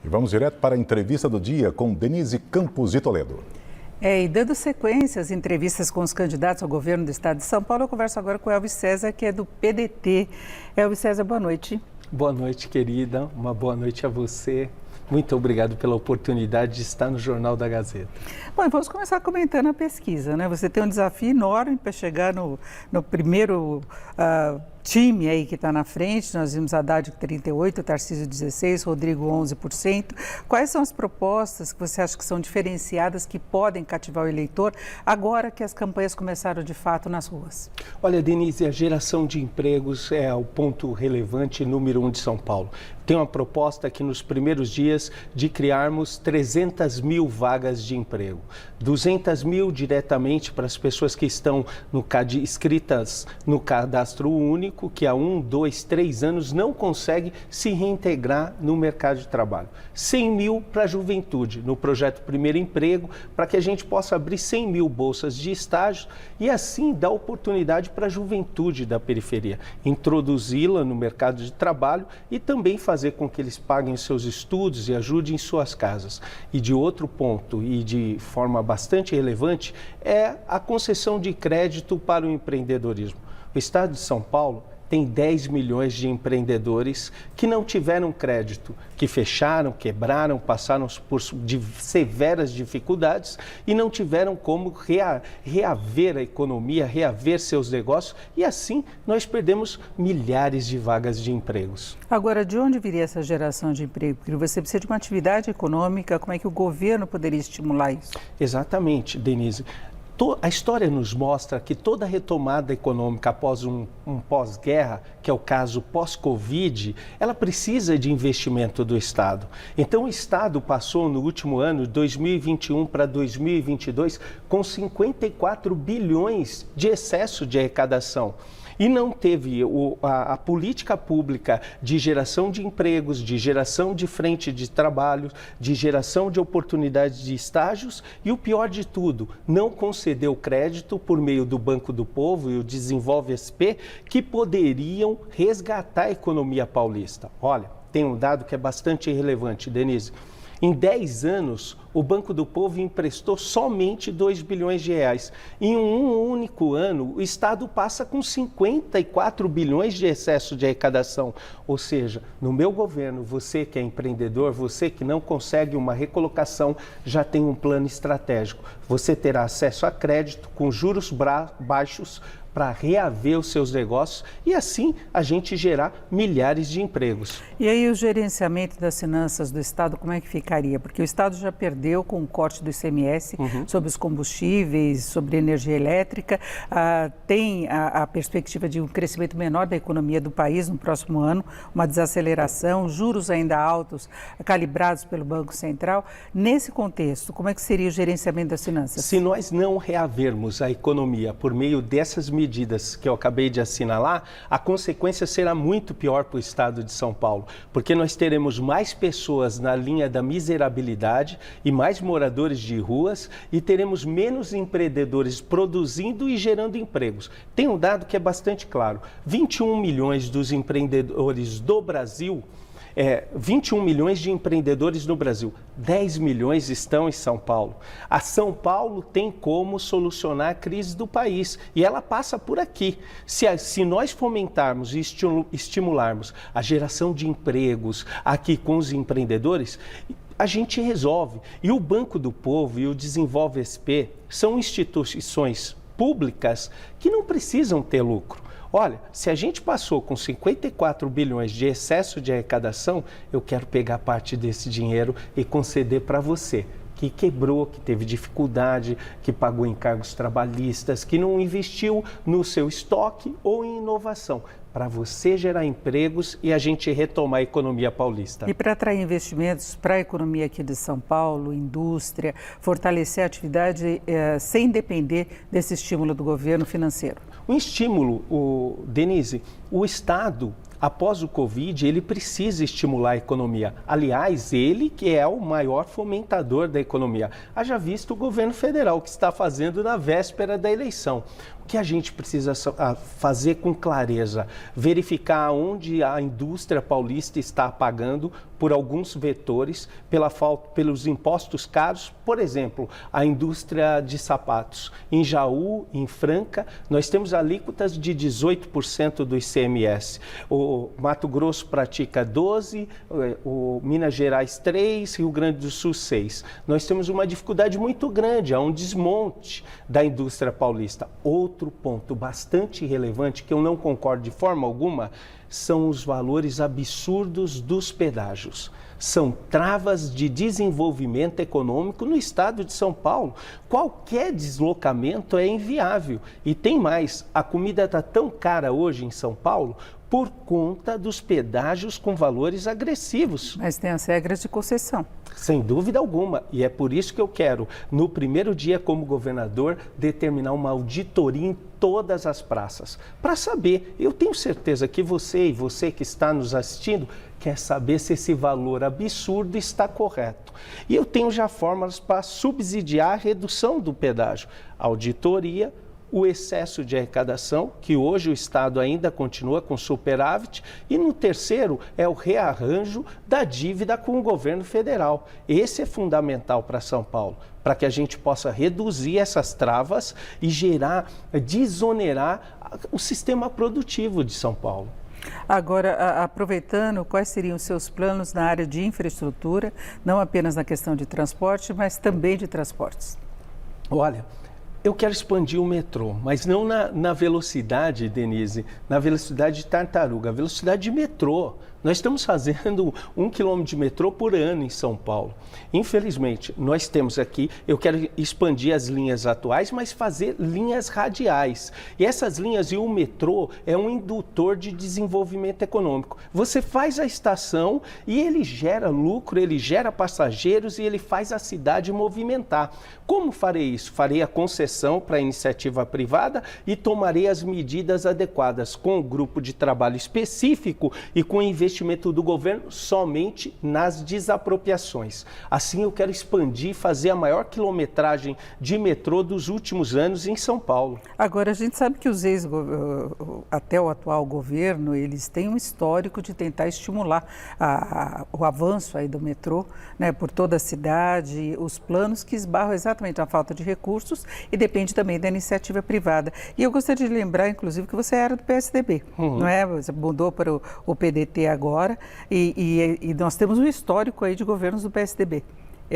E vamos direto para a entrevista do dia com Denise Campos de Toledo. E dando sequência às entrevistas com os candidatos ao governo do estado de São Paulo, eu converso agora com o Elvis César, que é do PDT. Elvis César, boa noite. Boa noite, querida. Uma boa noite a você. Muito obrigado pela oportunidade de estar no Jornal da Gazeta. Bom, vamos começar comentando a pesquisa, né? Você tem um desafio enorme para chegar no primeiro time aí que está na frente. Nós vimos Haddad com 38%, Tarcísio 16%, Rodrigo 11%. Quais são as propostas que você acha que são diferenciadas, que podem cativar o eleitor, agora que as campanhas começaram de fato nas ruas? Olha, Denise, a geração de empregos é o ponto relevante número 1 de São Paulo. Tem uma proposta aqui nos primeiros dias de criarmos 300 mil vagas de emprego. 200 mil diretamente para as pessoas que estão inscritas no cadastro único, que há 1, 2, 3 anos não consegue se reintegrar no mercado de trabalho. 100 mil para a juventude, no projeto Primeiro Emprego, para que a gente possa abrir 100 mil bolsas de estágio e assim dar oportunidade para a juventude da periferia, introduzi-la no mercado de trabalho e também fazer com que eles paguem os seus estudos e ajudem em suas casas. E de outro ponto, e de forma bastante relevante, é a concessão de crédito para o empreendedorismo. O estado de São Paulo tem 10 milhões de empreendedores que não tiveram crédito, que fecharam, quebraram, passaram por severas dificuldades e não tiveram como reaver a economia, reaver seus negócios e assim nós perdemos milhares de vagas de empregos. Agora, de onde viria essa geração de emprego? Porque você precisa de uma atividade econômica, como é que o governo poderia estimular isso? Exatamente, Denise. A história nos mostra que toda retomada econômica após um pós-guerra, que é o caso pós-Covid, ela precisa de investimento do Estado. Então, o Estado passou no último ano, 2021 para 2022, com 54 bilhões de excesso de arrecadação. E não teve a política pública de geração de empregos, de geração de frente de trabalho, de geração de oportunidades de estágios e o pior de tudo, não concedeu crédito por meio do Banco do Povo e o Desenvolve SP que poderiam resgatar a economia paulista. Olha, tem um dado que é bastante relevante, Denise. Em 10 anos, o Banco do Povo emprestou somente 2 bilhões de reais. Em um único ano, o Estado passa com 54 bilhões de excesso de arrecadação. Ou seja, no meu governo, você que é empreendedor, você que não consegue uma recolocação, já tem um plano estratégico. Você terá acesso a crédito com juros baixos para reaver os seus negócios e assim a gente gerar milhares de empregos. E aí o gerenciamento das finanças do Estado, como é que ficaria? Porque o Estado já perdeu com o corte do ICMS sobre os combustíveis, sobre energia elétrica, tem a perspectiva de um crescimento menor da economia do país no próximo ano, uma desaceleração, juros ainda altos, calibrados pelo Banco Central. Nesse contexto, como é que seria o gerenciamento das finanças? Se nós não reavermos a economia por meio dessas medidas que eu acabei de assinalar, a consequência será muito pior para o estado de São Paulo, porque nós teremos mais pessoas na linha da miserabilidade e mais moradores de ruas e teremos menos empreendedores produzindo e gerando empregos. Tem um dado que é bastante claro, 21 milhões dos empreendedores do Brasil, 21 milhões de empreendedores no Brasil, 10 milhões estão em São Paulo. A São Paulo tem como solucionar a crise do país e ela passa por aqui. Se nós fomentarmos e estimularmos a geração de empregos aqui com os empreendedores, a gente resolve. E o Banco do Povo e o Desenvolve SP são instituições públicas que não precisam ter lucro. Olha, se a gente passou com 54 bilhões de excesso de arrecadação, eu quero pegar parte desse dinheiro e conceder para você, que quebrou, que teve dificuldade, que pagou encargos trabalhistas, que não investiu no seu estoque ou em inovação, para você gerar empregos e a gente retomar a economia paulista. E para atrair investimentos para a economia aqui de São Paulo, indústria, fortalecer a atividade sem depender desse estímulo do governo financeiro? O estímulo, Denise, o Estado, após o Covid, ele precisa estimular a economia. Aliás, ele que é o maior fomentador da economia. Haja visto o governo federal que está fazendo na véspera da eleição. O que a gente precisa fazer com clareza? Verificar onde a indústria paulista está pagando por alguns vetores, pelos impostos caros. Por exemplo, a indústria de sapatos. Em Jaú, em Franca, nós temos alíquotas de 18% do ICMS. O Mato Grosso pratica 12%, o Minas Gerais 3%, Rio Grande do Sul 6%. Nós temos uma dificuldade muito grande, há um desmonte da indústria paulista. Outro ponto bastante relevante, que eu não concordo de forma alguma, são os valores absurdos dos pedágios. São travas de desenvolvimento econômico no estado de São Paulo. Qualquer deslocamento é inviável. E tem mais, a comida está tão cara hoje em São Paulo por conta dos pedágios com valores agressivos. Mas tem as regras de concessão. Sem dúvida alguma, e é por isso que eu quero, no primeiro dia como governador, determinar uma auditoria em todas as praças, para saber, eu tenho certeza que você e você que está nos assistindo, quer saber se esse valor absurdo está correto. E eu tenho já fórmulas para subsidiar a redução do pedágio, auditoria, o excesso de arrecadação, que hoje o Estado ainda continua com superávit, e no terceiro é o rearranjo da dívida com o governo federal. Esse é fundamental para São Paulo, para que a gente possa reduzir essas travas e desonerar o sistema produtivo de São Paulo. Agora, aproveitando, quais seriam os seus planos na área de infraestrutura, não apenas na questão de transporte, mas também de transportes? Olha, eu quero expandir o metrô, mas não na velocidade, Denise, na velocidade de tartaruga, a velocidade de metrô. Nós estamos fazendo 1 quilômetro de metrô por ano em São Paulo. Infelizmente, nós temos aqui, eu quero expandir as linhas atuais, mas fazer linhas radiais. E essas linhas e o metrô é um indutor de desenvolvimento econômico. Você faz a estação e ele gera lucro, ele gera passageiros e ele faz a cidade movimentar. Como farei isso? Farei a concessão para a iniciativa privada e tomarei as medidas adequadas com o grupo de trabalho específico e com investimento do governo somente nas desapropriações. Assim, eu quero expandir e fazer a maior quilometragem de metrô dos últimos anos em São Paulo. Agora, a gente sabe que até o atual governo, eles têm um histórico de tentar estimular o avanço aí do metrô, né, por toda a cidade, os planos que esbarram exatamente na falta de recursos e depende também da iniciativa privada. E eu gostaria de lembrar, inclusive, que você era do PSDB, não é? Você mudou para o PDT agora e nós temos um histórico aí de governos do PSDB.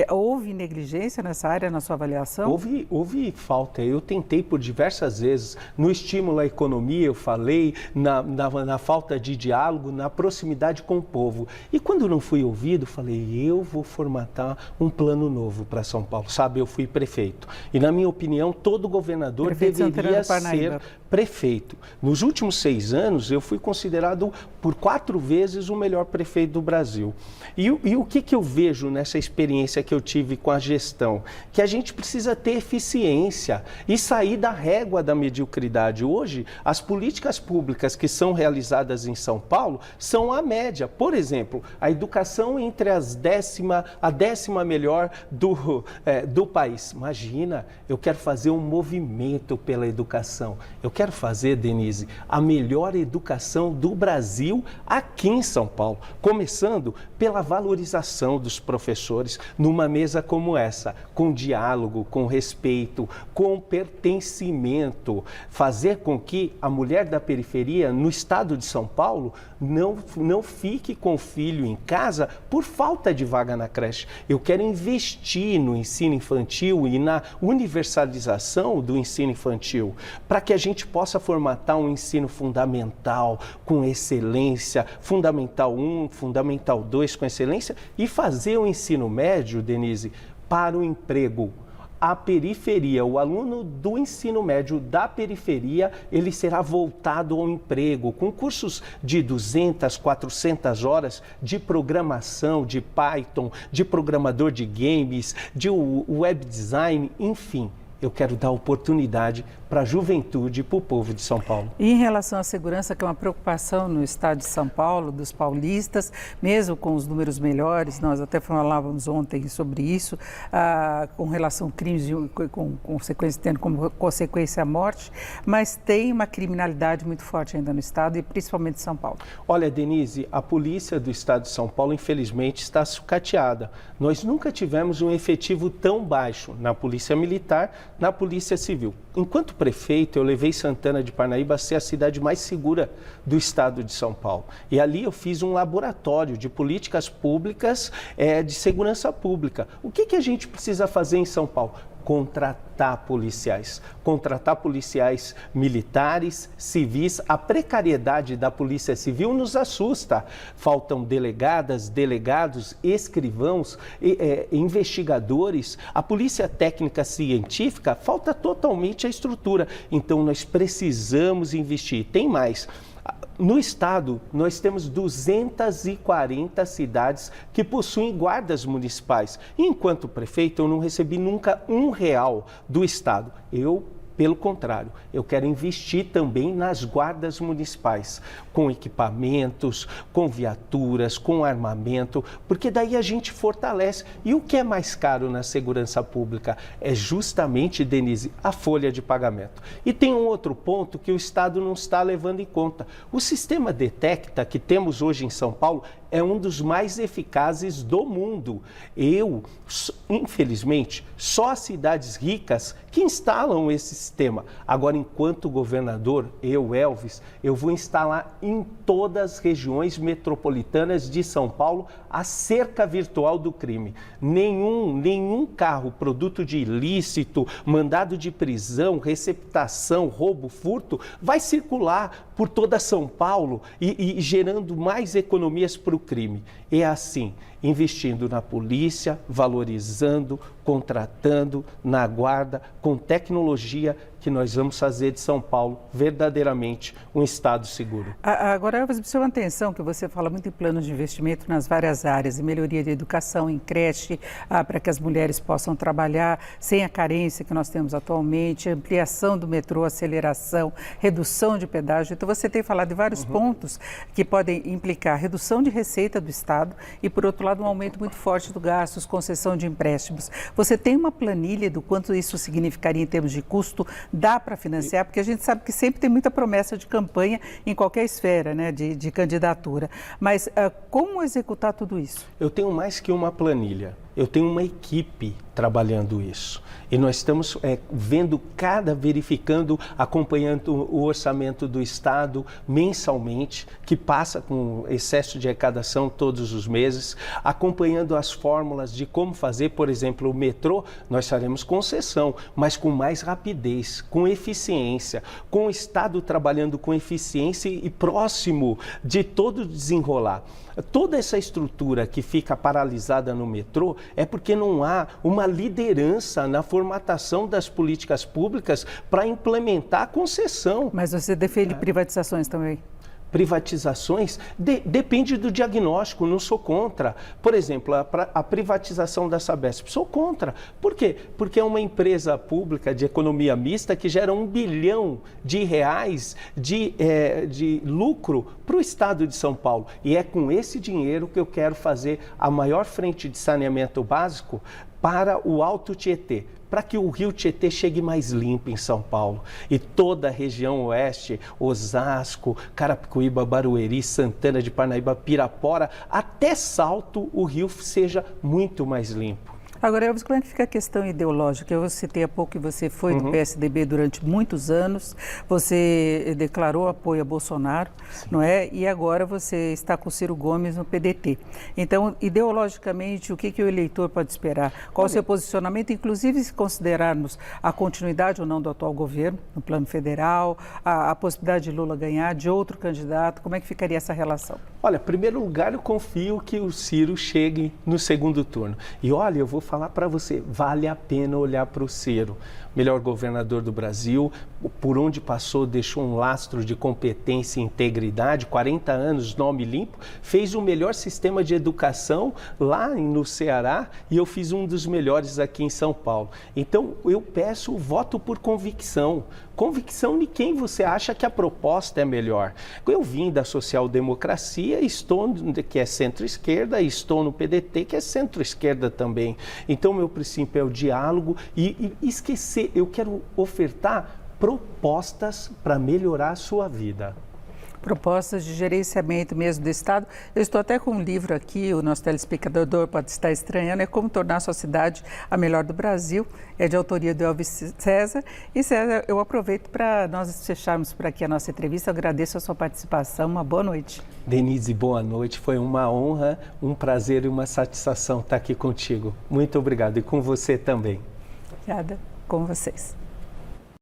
Houve negligência nessa área, na sua avaliação? Houve falta. Eu tentei por diversas vezes, no estímulo à economia, eu falei, na falta de diálogo, na proximidade com o povo. E quando não fui ouvido, falei, eu vou formatar um plano novo para São Paulo. Sabe, eu fui prefeito. E na minha opinião, todo governador deveria ser prefeito. Nos últimos 6 anos, eu fui considerado por 4 vezes o melhor prefeito do Brasil. E o que eu vejo nessa experiência que eu tive com a gestão? Que a gente precisa ter eficiência e sair da régua da mediocridade. Hoje, as políticas públicas que são realizadas em São Paulo são a média. Por exemplo, a educação entre a 10ª melhor do país. Imagina, eu quero fazer um movimento pela educação. Eu quero fazer, Denise, a melhor educação do Brasil aqui em São Paulo, começando pela valorização dos professores numa mesa como essa, com diálogo, com respeito, com pertencimento, fazer com que a mulher da periferia no estado de São Paulo não fique com o filho em casa por falta de vaga na creche. Eu quero investir no ensino infantil e na universalização do ensino infantil, para que a gente possa formatar um ensino fundamental com excelência, Fundamental 1, Fundamental 2 com excelência e fazer o ensino médio, Denise, para o emprego. A periferia, o aluno do ensino médio da periferia, ele será voltado ao emprego, com cursos de 200, 400 horas de programação, de Python, de programador de games, de web design, enfim. eu quero dar oportunidade para a juventude e para o povo de São Paulo. E em relação à segurança, que é uma preocupação no estado de São Paulo, dos paulistas, mesmo com os números melhores, nós até falávamos ontem sobre isso, com relação a crimes com consequência, tendo como consequência a morte, mas tem uma criminalidade muito forte ainda no estado e principalmente em São Paulo. Olha, Denise, a polícia do estado de São Paulo, infelizmente, está sucateada. Nós nunca tivemos um efetivo tão baixo na polícia militar, na polícia civil. Enquanto prefeito, eu levei Santana de Parnaíba a ser a cidade mais segura do estado de São Paulo. E ali eu fiz um laboratório de políticas públicas de segurança pública. O que a gente precisa fazer em São Paulo? Contratar policiais militares, civis. A precariedade da polícia civil nos assusta. Faltam delegadas, delegados, escrivãos, investigadores. A polícia técnica científica, falta totalmente a estrutura. Então nós precisamos investir. Tem mais. No estado, nós temos 240 cidades que possuem guardas municipais. E, enquanto prefeito, eu não recebi nunca R$1 do estado. Pelo contrário, eu quero investir também nas guardas municipais, com equipamentos, com viaturas, com armamento, porque daí a gente fortalece. E o que é mais caro na segurança pública é justamente, Denise, a folha de pagamento. E tem um outro ponto que o Estado não está levando em conta. O sistema Detecta que temos hoje em São Paulo é um dos mais eficazes do mundo. Infelizmente, só as cidades ricas que instalam esse sistema. Agora, enquanto governador, Elvis, eu vou instalar em todas as regiões metropolitanas de São Paulo a cerca virtual do crime. Nenhum carro, produto de ilícito, mandado de prisão, receptação, roubo, furto, vai circular por toda São Paulo e gerando mais economias para o crime. É assim, investindo na polícia, valorizando, contratando, na guarda, com tecnologia, que nós vamos fazer de São Paulo verdadeiramente um estado seguro. Agora, Elvis, me chama a atenção que você fala muito em planos de investimento nas várias áreas, em melhoria de educação, em creche, para que as mulheres possam trabalhar sem a carência que nós temos atualmente, ampliação do metrô, aceleração, redução de pedágio. Então, você tem falado de vários pontos que podem implicar redução de receita do Estado e, por outro lado, um aumento muito forte do gastos, concessão de empréstimos. Você tem uma planilha do quanto isso significaria em termos de custo? Dá para financiar? Porque a gente sabe que sempre tem muita promessa de campanha em qualquer esfera, né, de candidatura. Mas como executar tudo isso? Eu tenho mais que uma planilha. Eu tenho uma equipe trabalhando isso. E nós estamos verificando, acompanhando o orçamento do Estado mensalmente, que passa com excesso de arrecadação todos os meses, acompanhando as fórmulas de como fazer, por exemplo, o metrô, nós faremos concessão, mas com mais rapidez, com eficiência, com o Estado trabalhando com eficiência e próximo de todo desenrolar. Toda essa estrutura que fica paralisada no metrô é porque não há uma liderança na formatação das políticas públicas para implementar a concessão. Mas você defende privatizações também? Privatizações, depende do diagnóstico, não sou contra. Por exemplo, a privatização da Sabesp, sou contra. Por quê? Porque é uma empresa pública de economia mista que gera R$1 bilhão de lucro para o estado de São Paulo. E é com esse dinheiro que eu quero fazer a maior frente de saneamento básico para o Alto Tietê, para que o rio Tietê chegue mais limpo em São Paulo. E toda a região oeste, Osasco, Carapicuíba, Barueri, Santana de Parnaíba, Pirapora, até Salto, o rio seja muito mais limpo. Agora, Elvis, como é que fica a questão ideológica? Eu citei há pouco que você foi do PSDB durante muitos anos, você declarou apoio a Bolsonaro, não é? E agora você está com o Ciro Gomes no PDT. Então, ideologicamente, o que o eleitor pode esperar? Qual o seu posicionamento, inclusive se considerarmos a continuidade ou não do atual governo, no plano federal, a possibilidade de Lula ganhar, de outro candidato, como é que ficaria essa relação? Olha, em primeiro lugar, eu confio que o Ciro chegue no segundo turno. E olha, eu vou falar para você, vale a pena olhar para o Ciro. Melhor governador do Brasil, por onde passou, deixou um lastro de competência e integridade, 40 anos, nome limpo, fez o melhor sistema de educação lá no Ceará e eu fiz um dos melhores aqui em São Paulo. Então, eu peço o voto por convicção. Convicção de quem você acha que a proposta é melhor. Eu vim da social-democracia, que é centro-esquerda, e estou no PDT, que é centro-esquerda também. Então, meu princípio é o diálogo e esquecer, eu quero ofertar propostas para melhorar a sua vida. Propostas de gerenciamento mesmo do Estado. Eu estou até com um livro aqui, o nosso telespectador pode estar estranhando, é Como Tornar a Sua Cidade a Melhor do Brasil, é de autoria do Elvis César. E César, eu aproveito para nós fecharmos por aqui a nossa entrevista, eu agradeço a sua participação, uma boa noite. Denise, boa noite, foi uma honra, um prazer e uma satisfação estar aqui contigo. Muito obrigado e com você também. Obrigada, com vocês.